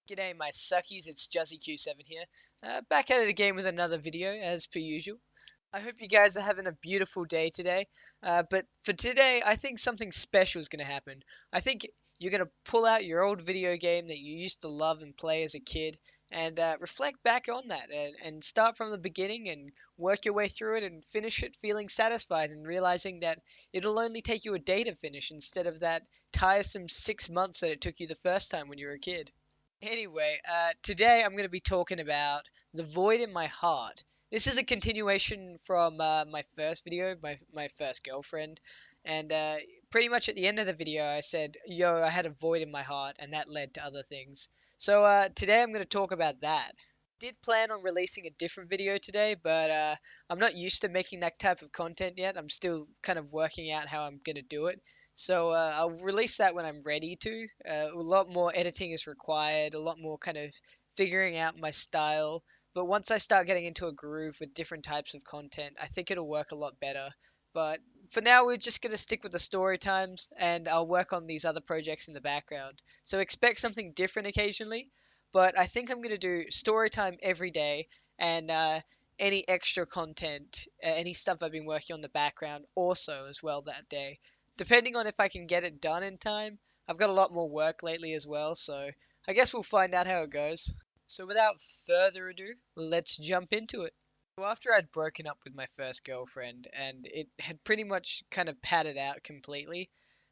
G'day my succies, it's JuzzyQ7 here, back at it again with another video as per usual. I hope you guys are having a beautiful day today, but for today I think something special is going to happen. I think you're going to pull out your old video game that you used to love and play as a kid and reflect back on that and start from the beginning and work your way through it and finish it feeling satisfied and realizing that it'll only take you a day to finish instead of that tiresome 6 months that it took you the first time when you were a kid. Anyway, today I'm going to be talking about the void in my heart. This is a continuation from my first video, my first girlfriend, and pretty much at the end of the video I said, yo, I had a void in my heart, and that led to other things. So today I'm going to talk about that. Did plan on releasing a different video today, but I'm not used to making that type of content yet. I'm still kind of working out how I'm going to do it. So I'll release that when I'm ready to. A lot more editing is required, a lot more kind of figuring out my style. But once I start getting into a groove with different types of content, I think it'll work a lot better. But for now, we're just going to stick with the story times, and I'll work on these other projects in the background. So expect something different occasionally, but I think I'm going to do story time every day, and any extra content, any stuff I've been working on in the background also as well that day, depending on if I can get it done in time. I've got a lot more work lately as well, so I guess we'll find out how it goes. So without further ado, let's jump into it. So after I'd broken up with my first girlfriend and it had pretty much kind of padded out completely,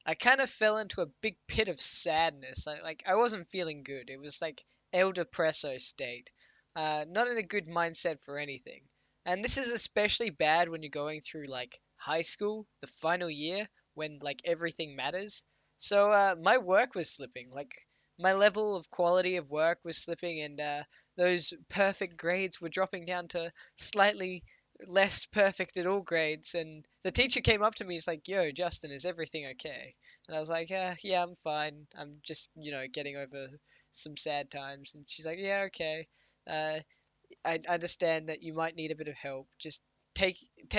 I kind of fell into a big pit of sadness. I wasn't feeling good. It was like El Depresso state. Not in a good mindset for anything. And this is especially bad when you're going through like high school, the final year, when like everything matters. So my work was slipping. Like my level of quality of work was slipping, and those perfect grades were dropping down to slightly less perfect at all grades. And the teacher came up to me, he's like, "Yo, Justin, is everything okay?" And I was like, "Yeah, I'm fine. I'm just, getting over some sad times." And she's like, "Yeah, okay. Uh, I understand that you might need a bit of help. Just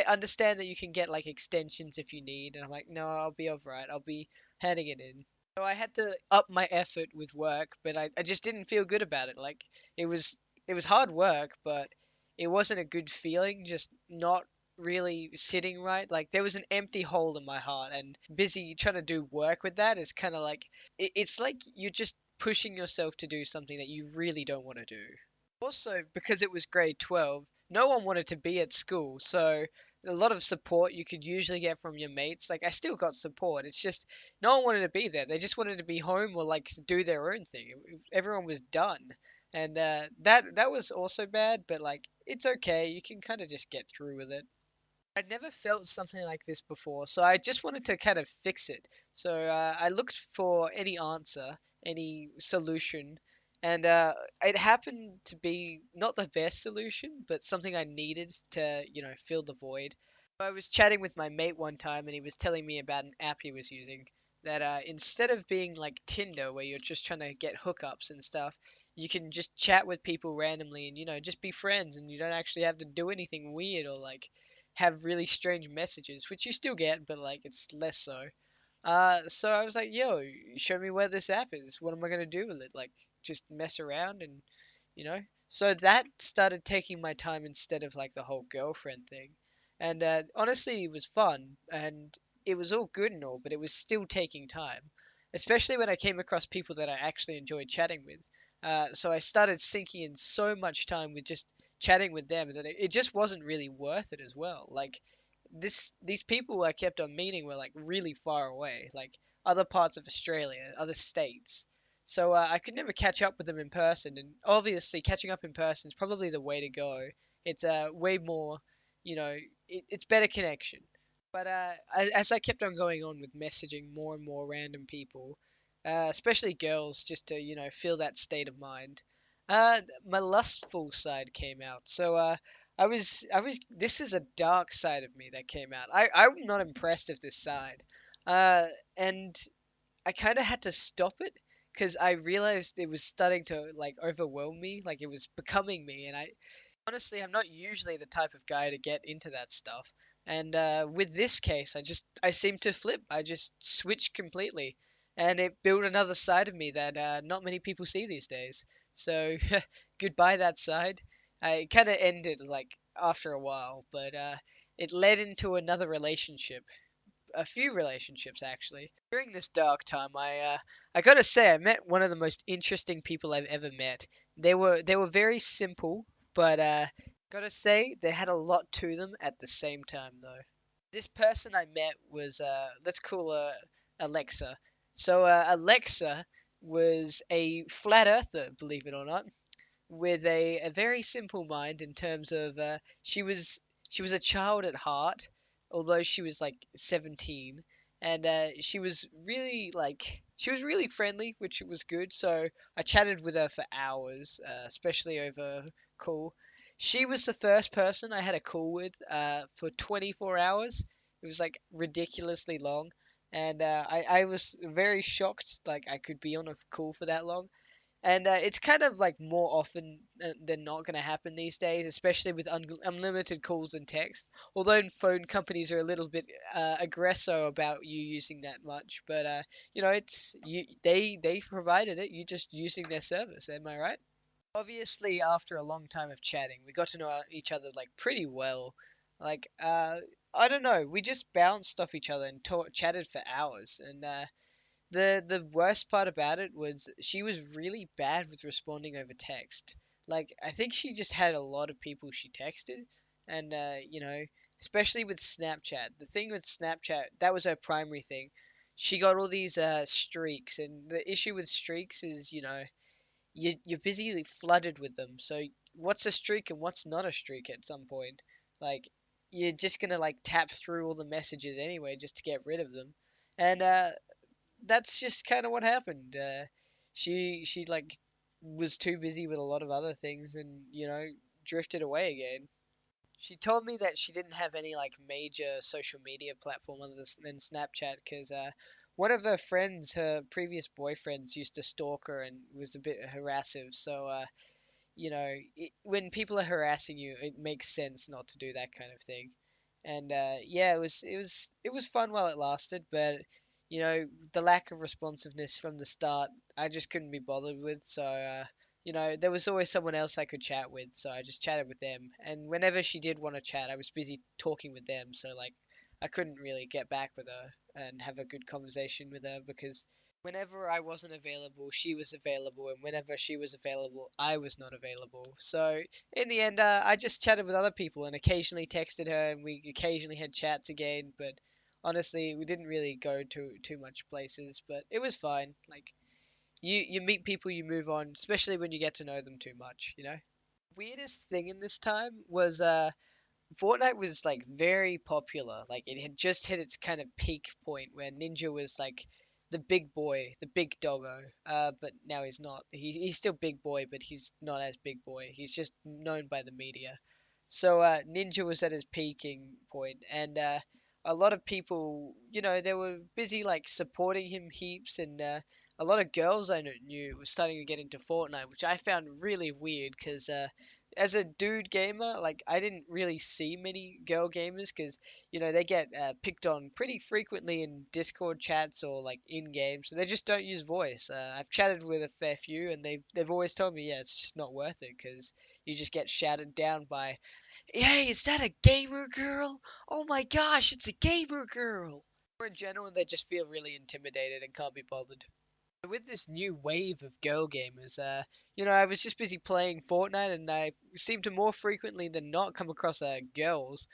understand that you can get like extensions if you need." And I'm like, "No, I'll be alright. I'll be handing it in." So I had to up my effort with work, but I just didn't feel good about it. Like it was it was hard work, but it wasn't a good feeling. Just not really sitting right. Like there was an empty hole in my heart, and busy trying to do work with that is kind of like it's like you're just pushing yourself to do something that you really don't want to do. Also, because it was grade 12, no one wanted to be at school, so a lot of support you could usually get from your mates. Like, I still got support. It's just no one wanted to be there. They just wanted to be home or like do their own thing. Everyone was done, and that was also bad. But like, it's okay. You can kind of just get through with it. I'd never felt something like this before, so I just wanted to kind of fix it. So I looked for any answer, any solution, and it happened to be not the best solution, but something I needed to, fill the void. I was chatting with my mate one time, and he was telling me about an app he was using that instead of being like Tinder, where you're just trying to get hookups and stuff, you can just chat with people randomly and, just be friends, and you don't actually have to do anything weird or like have really strange messages, which you still get, but like it's less so. So I was like, yo, show me where this app is. What am I gonna do with it? Like, just mess around and, you know? So that started taking my time instead of like the whole girlfriend thing. And honestly, it was fun and it was all good and all, but it was still taking time, especially when I came across people that I actually enjoyed chatting with. So I started sinking in so much time with just chatting with them that it just wasn't really worth it as well. Like these people I kept on meeting were like really far away, like other parts of Australia, other states. So I could never catch up with them in person, and obviously catching up in person is probably the way to go. It's way more, it's better connection. But as I kept on going on with messaging more and more random people, especially girls, just to feel that state of mind, my lustful side came out. So I was. This is a dark side of me that came out. I'm not impressed with this side, and I kind of had to stop it because I realized it was starting to like overwhelm me, like it was becoming me, and I honestly, I'm not usually the type of guy to get into that stuff. And with this case, I seem to flip. I just switched completely, and it built another side of me that not many people see these days. So goodbye that side. It kind of ended like after a while, but it led into another relationship, a few relationships actually. During this dark time, I gotta say I met one of the most interesting people I've ever met. They were very simple, but gotta say they had a lot to them at the same time though. This person I met was let's call her Alexa. So Alexa was a flat earther, believe it or not, with a very simple mind in terms of she was a child at heart, although she was like 17, and she was really friendly, which was good. So I chatted with her for hours, especially over call. She was the first person I had a call with for 24 hours. It was like ridiculously long, and I was very shocked like I could be on a call for that long. And it's kind of like more often than not going to happen these days, especially with unlimited calls and text. Although phone companies are a little bit aggressive about you using that much, but it's they provided it. You just using their service. Am I right? Obviously, after a long time of chatting, we got to know each other like pretty well. Like I don't know, we just bounced off each other and chatted for hours, and the worst part about it was she was really bad with responding over text. Like I think she just had a lot of people she texted, and especially with Snapchat. The thing with Snapchat, that was her primary thing. She got all these streaks, and the issue with streaks is, you're busy flooded with them. So what's a streak and what's not a streak at some point? Like you're just gonna like tap through all the messages anyway just to get rid of them. And that's just kind of what happened. She like was too busy with a lot of other things, and drifted away again. She told me that she didn't have any like major social media platform other than Snapchat because one of her friends, her previous boyfriends, used to stalk her and was a bit harassive. So when people are harassing you, it makes sense not to do that kind of thing. And yeah, it was fun while it lasted, but the lack of responsiveness from the start, I just couldn't be bothered with. So there was always someone else I could chat with, so I just chatted with them. And whenever she did want to chat, I was busy talking with them, so like I couldn't really get back with her and have a good conversation with her because whenever I wasn't available, she was available, and whenever she was available, I was not available. So in the end, I just chatted with other people and occasionally texted her, and we occasionally had chats again. But honestly, we didn't really go to too much places. But it was fine. Like you meet people, you move on, especially when you get to know them too much. Weirdest thing in this time was Fortnite was like very popular. Like it had just hit its kind of peak point where Ninja was like the big boy, the big doggo. But now he's not. He's still big boy, but he's not as big boy. He's just known by the media. So Ninja was at his peaking point, and a lot of people, they were busy like supporting him heaps, and a lot of girls I knew were starting to get into Fortnite, which I found really weird because as a dude gamer, like I didn't really see many girl gamers because they get picked on pretty frequently in Discord chats or like in game, so they just don't use voice. I've chatted with a fair few, and they've always told me, yeah, it's just not worth it because you just get shouted down by, hey, is that a gamer girl? Oh my gosh, it's a gamer girl. Or in general, they just feel really intimidated and can't be bothered. With this new wave of girl gamers, I was just busy playing Fortnite, and I seemed to more frequently than not come across girls,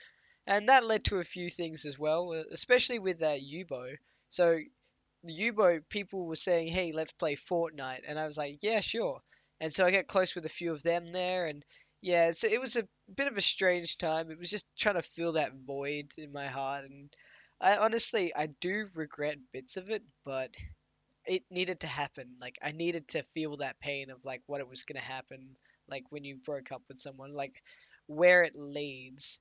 and that led to a few things as well, especially with Yubo. So the Yubo people were saying, "Hey, let's play Fortnite," and I was like, "Yeah, sure." And so I got close with a few of them there, and yeah, so it was a bit of a strange time. It was just trying to fill that void in my heart, and I do regret bits of it, but it needed to happen. Like I needed to feel that pain of like what it was gonna happen, like when you broke up with someone, like where it leads.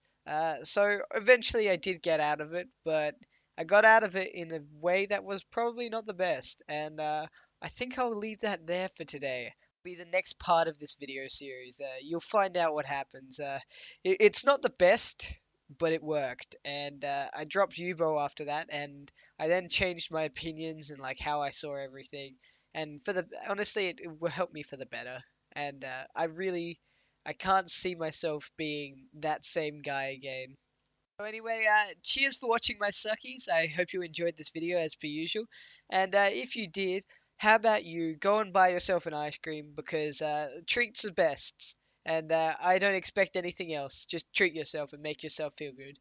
So eventually I did get out of it, but I got out of it in a way that was probably not the best, and I think I'll leave that there for today. Be the next part of this video series. You'll find out what happens. It's not the best, but it worked, and I dropped Yubo after that, and I then changed my opinions and like how I saw everything, and honestly, it will help me for the better. and I can't see myself being that same guy again. So anyway, cheers for watching my suckies. I hope you enjoyed this video as per usual. And if you did, how about you go and buy yourself an ice cream because treats are best. And I don't expect anything else. Just treat yourself and make yourself feel good.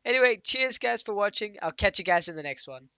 Anyway, cheers guys for watching. I'll catch you guys in the next one.